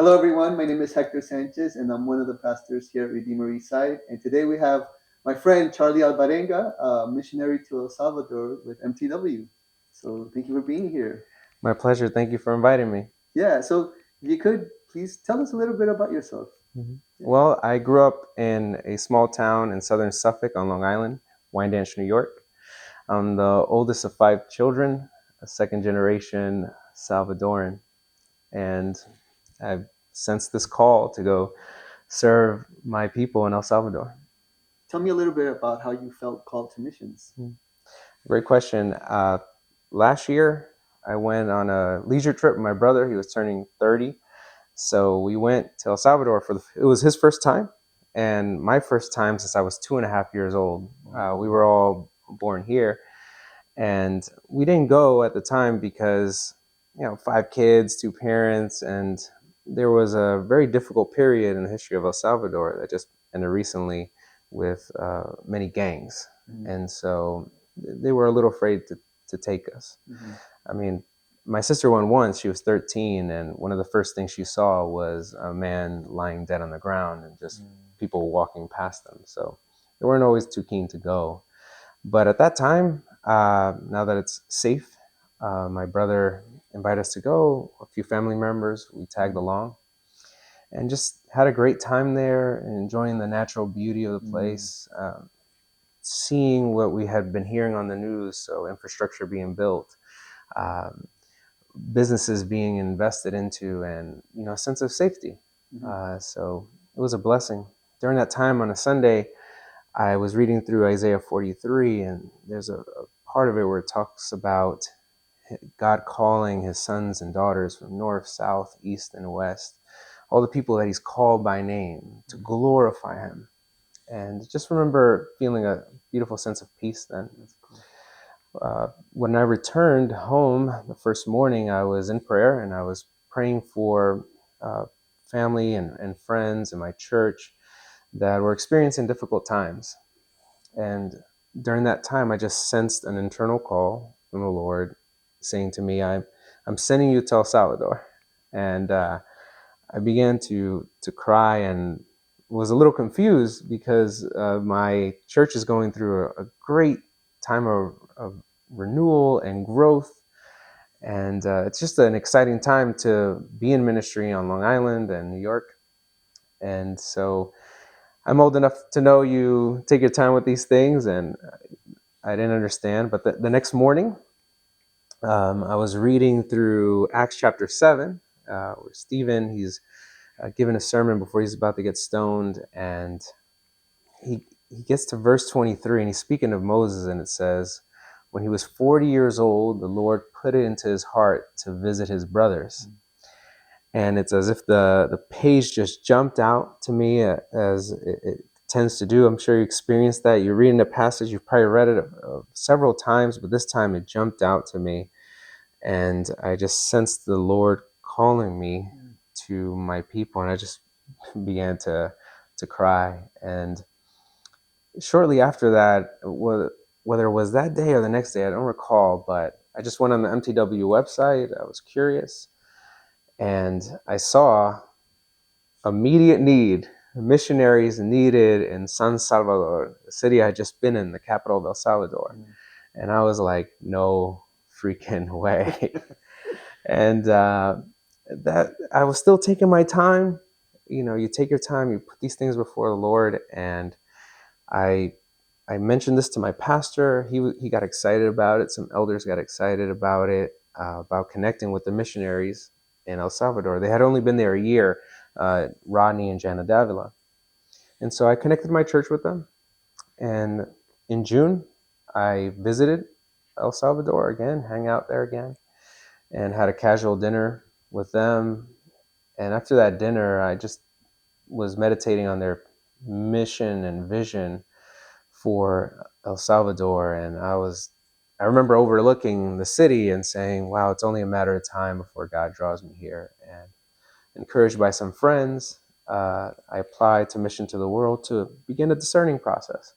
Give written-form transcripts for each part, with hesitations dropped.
Hello, everyone. My name is Hector Sanchez, and I'm one of the pastors here at Redeemer Eastside. And today we have my friend Charlie Alvarenga, a missionary to El Salvador with MTW. So thank you for being here. My pleasure. Thank you for inviting me. Yeah, so if you could, please tell us a little bit about yourself. Well, I grew up in a small town in southern Suffolk on Long Island, Wyandanch, New York. I'm the oldest of 5 children, a second generation Salvadoran, and I've sensed this call to go serve my people in El Salvador. Tell me a little bit about how you felt called to missions. Great question. Last year, I went on a leisure trip with my brother. He was turning 30. So we went to El Salvador it was his first time and my first time since I was 2.5 years old. We were all born here, and we didn't go at the time because, 5 kids, 2 parents, and there was a very difficult period in the history of El Salvador that just ended recently with many gangs. And so they were a little afraid to take us. I mean, my sister went once. She was 13, and one of the first things she saw was a man lying dead on the ground and just people walking past them. So they weren't always too keen to go. But at that time, now that it's safe, my brother invited us to go. A few family members, we tagged along and just had a great time there and enjoying the natural beauty of the place, seeing what we had been hearing on the news, so infrastructure being built, businesses being invested into, and a sense of safety. So it was a blessing. During that time on a Sunday, I was reading through Isaiah 43, and there's a part of it where it talks about God calling his sons and daughters from north, south, east, and west, all the people that he's called by name to glorify him. And just remember feeling a beautiful sense of peace then. When I returned home the first morning, I was in prayer and I was praying for family and friends in my church that were experiencing difficult times. And during that time, I just sensed an internal call from the Lord saying to me, I'm sending you to El Salvador. And I began to cry and was a little confused because my church is going through a great time of renewal and growth. And it's just an exciting time to be in ministry on Long Island and New York. And so I'm old enough to know you take your time with these things, and I didn't understand. But the next morning, I was reading through Acts chapter 7, where Stephen, he's given a sermon before he's about to get stoned, and he gets to verse 23, and he's speaking of Moses, and it says, when he was 40 years old, the Lord put it into his heart to visit his brothers. And it's as if the page just jumped out to me, as it tends to do. I'm sure you experienced that. You're reading a passage, you've probably read it several times, but this time it jumped out to me. And I just sensed the Lord calling me to my people, and I just began to cry. And shortly after that, whether it was that day or the next day, I don't recall, but I just went on the MTW website. I was curious, and I saw immediate need, missionaries needed in San Salvador, the city I had just been in, the capital of El Salvador. And I was like, no freaking way. And that I was still taking my time. You take your time, you put these things before the Lord. And I mentioned this to my pastor. He got excited about it. Some elders got excited about it, about connecting with the missionaries in El Salvador. They had only been there a year, Rodney and Jana Davila. And so I connected my church with them. And in June, I visited El Salvador again, hang out there again, and had a casual dinner with them. And after that dinner, I just was meditating on their mission and vision for El Salvador. And I remember overlooking the city and saying, wow, it's only a matter of time before God draws me here. And encouraged by some friends, I applied to Mission to the World to begin a discerning process.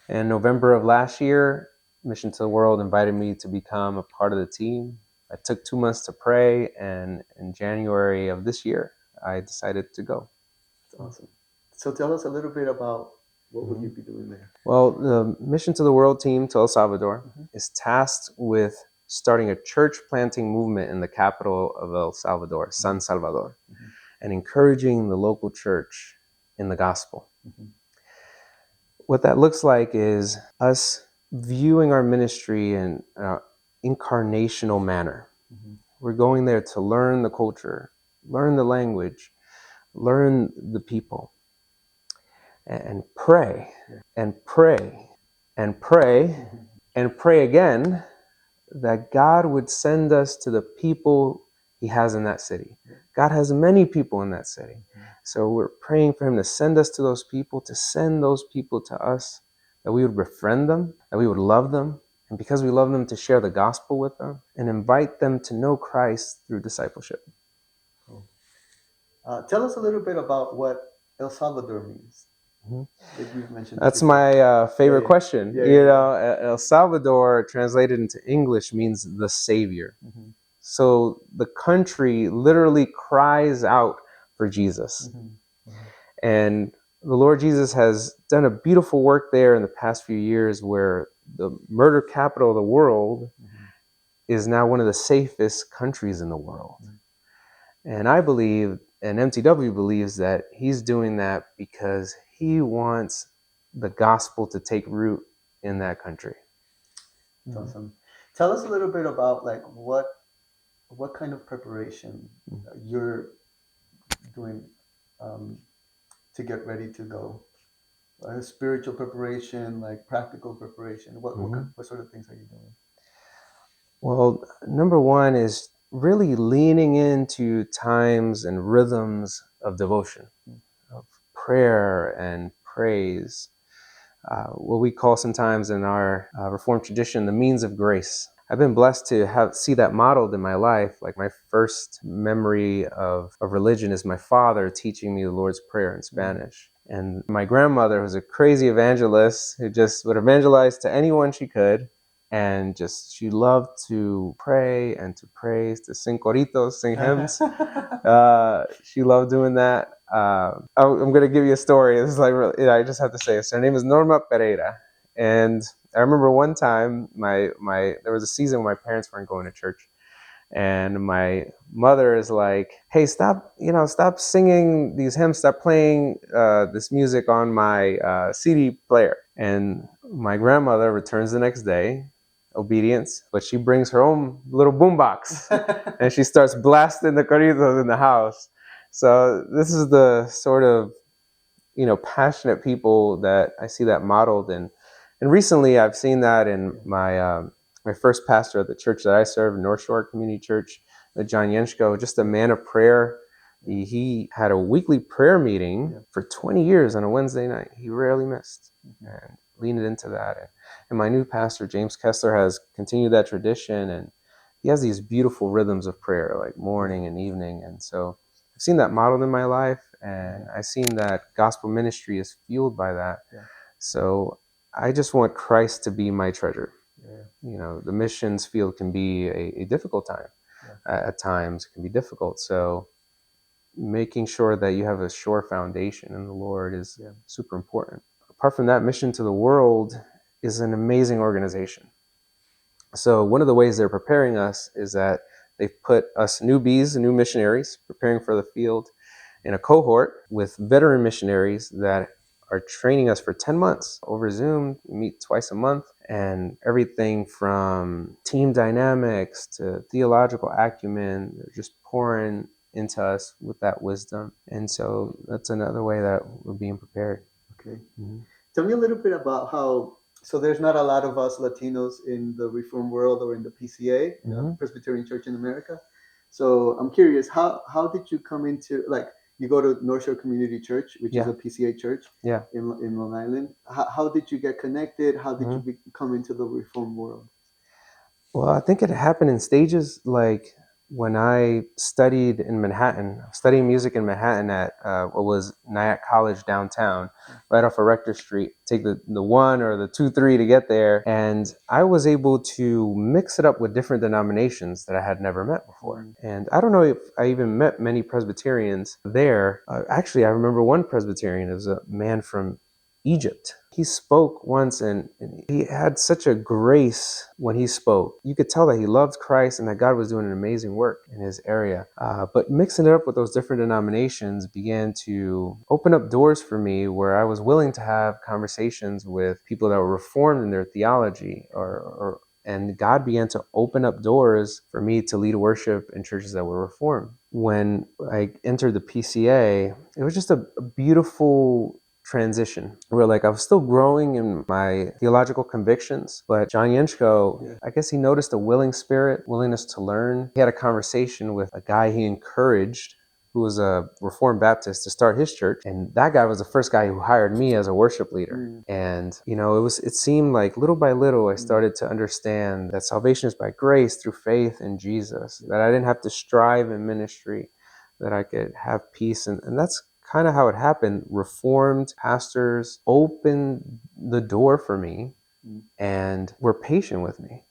In November of last year, Mission to the World invited me to become a part of the team. I took 2 months to pray, and in January of this year, I decided to go. That's awesome. So tell us a little bit about what would you be doing there? Well, the Mission to the World team to El Salvador is tasked with starting a church planting movement in the capital of El Salvador, San Salvador, and encouraging the local church in the gospel. What that looks like is us viewing our ministry in an incarnational manner. We're going there to learn the culture, learn the language, learn the people, and pray, and pray, and pray, and pray again that God would send us to the people he has in that city. God has many people in that city. So we're praying for him to send us to those people, to send those people to us, that we would befriend them, that we would love them, and because we love them, to share the gospel with them and invite them to know Christ through discipleship. Tell us a little bit about what El Salvador means. You've mentioned that's my favorite question. El Salvador, translated into English, means the Savior. So the country literally cries out for Jesus. And the Lord Jesus has done a beautiful work there in the past few years, where the murder capital of the world is now one of the safest countries in the world. And I believe, and MTW believes, that he's doing that because he wants the gospel to take root in that country. That's awesome. Tell us a little bit about what kind of preparation you're doing to get ready to go. Spiritual preparation, like practical preparation. What sort of things are you doing? Well, number one is really leaning into times and rhythms of devotion, of prayer and praise. What we call sometimes in our Reformed tradition, the means of grace. I've been blessed to see that modeled in my life. Like, my first memory of religion is my father teaching me the Lord's Prayer in Spanish. And my grandmother was a crazy evangelist who just would evangelize to anyone she could. And she loved to pray and to praise, to sing coritos, sing hymns. She loved doing that. I'm going to give you a story. This is I just have to say this. Her name is Norma Pereira. And I remember one time there was a season when my parents weren't going to church. And my mother is like, hey, stop singing these hymns, stop playing this music on my CD player. And my grandmother returns the next day, obedience, but she brings her own little boombox and she starts blasting the corridos in the house. So this is the sort of, passionate people that I see that modeled in. And recently I've seen that in my first pastor at the church that I serve, North Shore Community Church, John Yenshko, just a man of prayer. He had a weekly prayer meeting for 20 years on a Wednesday night. He rarely missed, and leaned into that. And my new pastor, James Kessler, has continued that tradition, and he has these beautiful rhythms of prayer, like morning and evening. And so I've seen that modeled in my life, and I've seen that gospel ministry is fueled by that. So I just want Christ to be my treasure. The missions field can be a difficult time. At times it can be difficult. So making sure that you have a sure foundation in the Lord is super important. Apart from that, Mission to the World is an amazing organization. So one of the ways they're preparing us is that they've put us newbies, new missionaries, preparing for the field, in a cohort with veteran missionaries that are training us for 10 months over Zoom. We meet twice a month, and everything from team dynamics to theological acumen, they're just pouring into us with that wisdom. And so that's another way that we're being prepared. Okay. Tell me a little bit about so there's not a lot of us Latinos in the Reformed world or in the PCA, Presbyterian Church in America. So I'm curious, how did you come into, you go to North Shore Community Church, which is a PCA church in Long Island. How did you get connected? How did you come into the Reformed world? Well, I think it happened in stages. Like, when I studied in Manhattan, studying music in Manhattan at what was Nyack College downtown, right off of Rector Street. Take the 1 or the 2-3 to get there. And I was able to mix it up with different denominations that I had never met before. And I don't know if I even met many Presbyterians there. Actually, I remember one Presbyterian. It was a man from Egypt. He spoke once and he had such a grace when he spoke. You could tell that he loved Christ and that God was doing an amazing work in his area. But mixing it up with those different denominations began to open up doors for me where I was willing to have conversations with people that were reformed in their theology and God began to open up doors for me to lead worship in churches that were reformed. When I entered the PCA, it was just a beautiful transition where I was still growing in my theological convictions, but John Yenchko, I guess he noticed a willing spirit, willingness to learn. He had a conversation with a guy he encouraged who was a Reformed Baptist to start his church, and that guy was the first guy who hired me as a worship leader. And it seemed like little by little I started to understand that salvation is by grace through faith in Jesus, that I didn't have to strive in ministry, that I could have peace, and that's kind of how it happened. Reformed pastors opened the door for me and were patient with me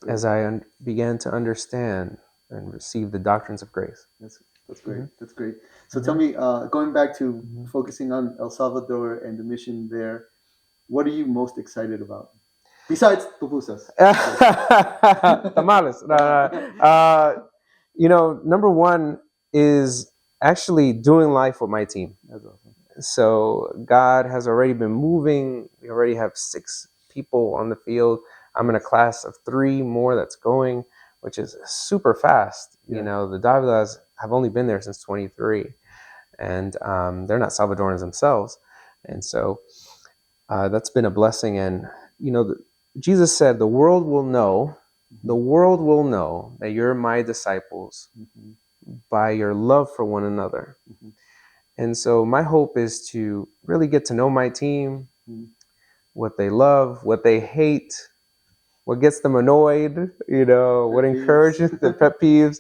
as I began to understand and receive the doctrines of grace. That's great. That's great. So tell me, going back to focusing on El Salvador and the mission there, what are you most excited about? Besides pupusas. Tamales. Number one is actually doing life with my team. That's awesome. So God has already been moving. We already have 6 people on the field. I'm in a class of 3 more that's going, which is super fast. The Davidas have only been there since 23, and they're not Salvadorans themselves. And so that's been a blessing. And, Jesus said, the world will know that you're my disciples by your love for one another. And so my hope is to really get to know my team, what they love, what they hate, what gets them annoyed, what encourages the pet peeves,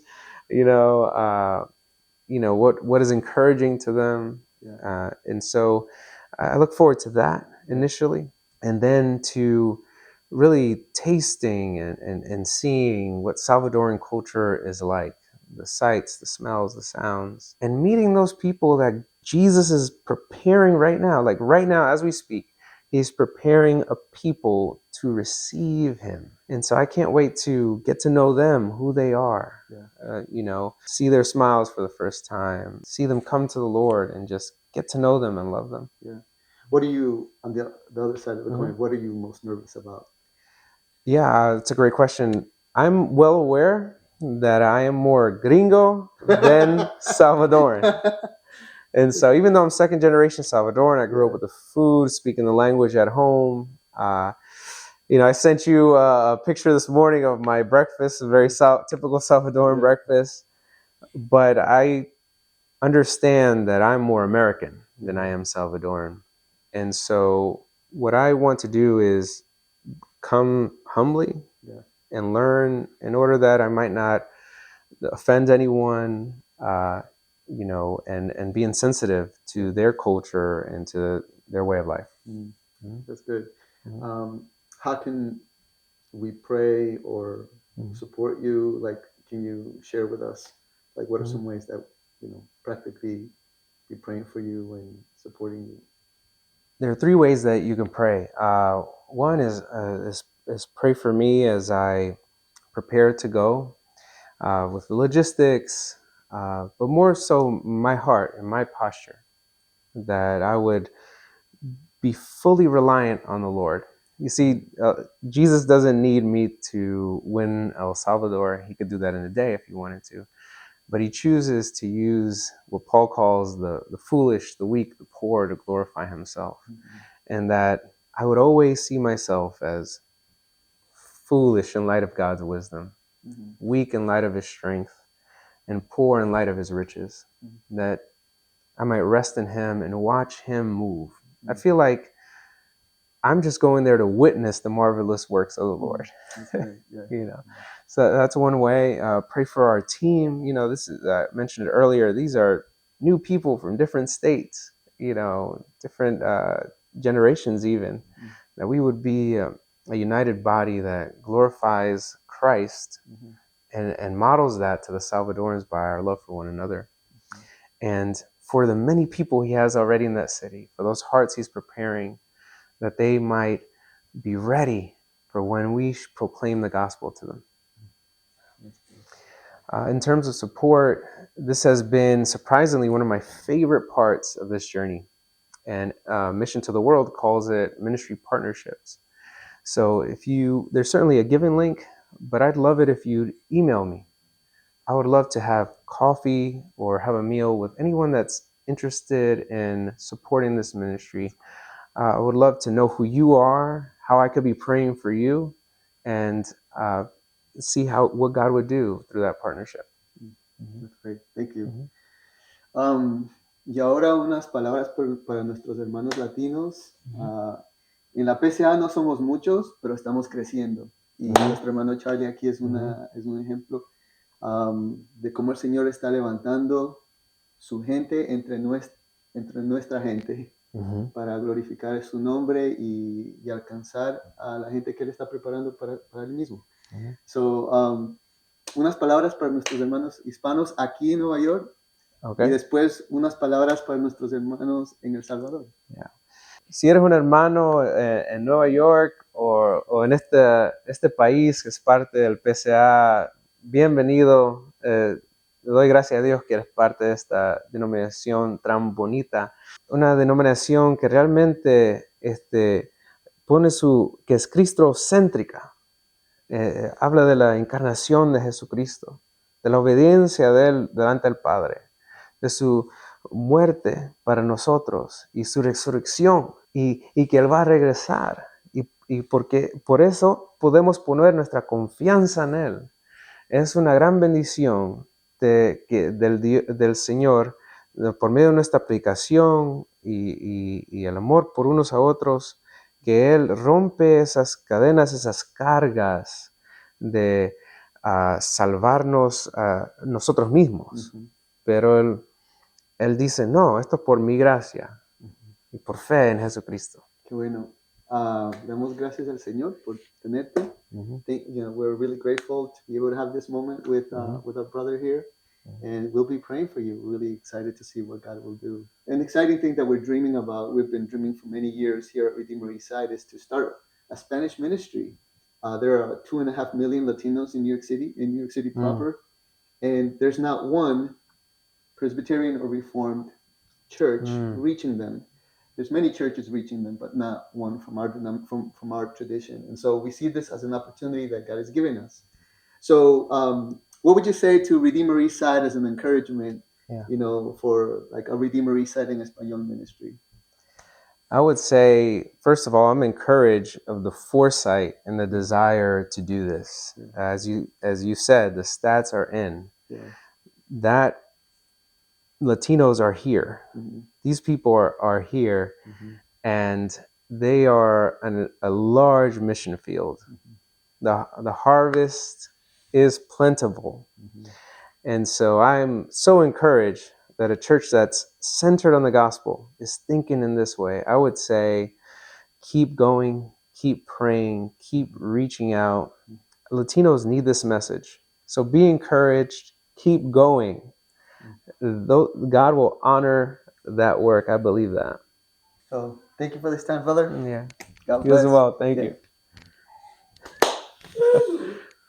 what is encouraging to them. And so I look forward to that initially, and then to really tasting and seeing what Salvadoran culture is like, the sights, the smells, the sounds, and meeting those people that Jesus is preparing right now. Like right now, as we speak, he's preparing a people to receive him. And so I can't wait to get to know them, who they are, see their smiles for the first time, see them come to the Lord and just get to know them and love them. Yeah. What are you, on the other side of the coin, what are you most nervous about? Yeah, it's a great question. I'm well aware that I am more gringo than Salvadoran. And so even though I'm second generation Salvadoran, I grew up with the food, speaking the language at home. I sent you a picture this morning of my breakfast, a very typical Salvadoran breakfast. But I understand that I'm more American than I am Salvadoran. And so what I want to do is come humbly and learn in order that I might not offend anyone, and be insensitive to their culture and to their way of life. That's good. How can we pray or support you? Can you share with us, what are some ways that, practically be praying for you and supporting you? There are 3 ways that you can pray. One is pray for me as I prepare to go with the logistics, but more so my heart and my posture, that I would be fully reliant on the Lord. You see, Jesus doesn't need me to win El Salvador. He could do that in a day if he wanted to. But he chooses to use what Paul calls the foolish, the weak, the poor to glorify himself. And that I would always see myself as foolish in light of God's wisdom, weak in light of his strength, and poor in light of his riches. That I might rest in him and watch him move. I feel like I'm just going there to witness the marvelous works of the Lord. That's great. Yeah. So that's one way. Pray for our team. This is, I mentioned it earlier. These are new people from different states, different generations even, that we would be a united body that glorifies Christ and models that to the Salvadorans by our love for one another. And for the many people he has already in that city, for those hearts he's preparing, that they might be ready for when we proclaim the gospel to them. In terms of support, this has been surprisingly one of my favorite parts of this journey. And Mission to the World calls it ministry partnerships. So there's certainly a giving link, but I'd love it if you'd email me. I would love to have coffee or have a meal with anyone that's interested in supporting this ministry. I would love to know who you are, how I could be praying for you, and see what God would do through that partnership. That's great. Thank you. Y ahora unas palabras para nuestros hermanos latinos. En la PCA no somos muchos, pero estamos creciendo. Y nuestro hermano Charlie aquí es un ejemplo de cómo el Señor está levantando su gente entre nuestra gente para glorificar su nombre y alcanzar a la gente que Él está preparando para Él mismo. So, unas palabras para nuestros hermanos hispanos aquí en Nueva York. Okay. Y después unas palabras para nuestros hermanos en El Salvador. Yeah. Si eres un hermano en Nueva York o en este país que es parte del PCA, bienvenido. Le doy gracias a Dios que eres parte de esta denominación tan bonita. Una denominación que realmente pone que es cristocéntrica. Habla de la encarnación de Jesucristo, de la obediencia de Él delante del Padre, de su muerte para nosotros y su resurrección y que Él va a regresar y porque por eso podemos poner nuestra confianza en Él. Es una gran bendición del Señor por medio de nuestra aplicación y el amor por unos a otros, que Él rompe esas cadenas, esas cargas de salvarnos a nosotros mismos. Pero Él dice, no, esto es por mi gracia y por fe en Jesucristo. Qué bueno. Damos gracias al Señor por tenerte. We're really grateful to be able to have this moment with our brother here. And we'll be praying for you. We're really excited to see what God will do. An exciting thing that we're dreaming about, we've been dreaming for many years here at Redeemer Eastside, is to start a Spanish ministry. There are 2.5 million Latinos in New York City proper, and there's not one Presbyterian or Reformed church reaching them. There's many churches reaching them, but not one from our tradition. And so we see this as an opportunity that God is giving us. So what would you say to Redeemer Eastside as an encouragement, for like a Redeemer Eastside en Español ministry? I would say, first of all, I'm encouraged of the foresight and the desire to do this. As you said, the stats are in. That Latinos are here. These people are here, and they are a large mission field. The harvest is plentiful. And so I'm so encouraged that a church that's centered on the gospel is thinking in this way. I would say, keep going, keep praying, keep reaching out. Latinos need this message. So be encouraged, keep going. God will honor that work. I believe that. So thank you for this time, brother. Yeah. God bless. You as well. Thank you.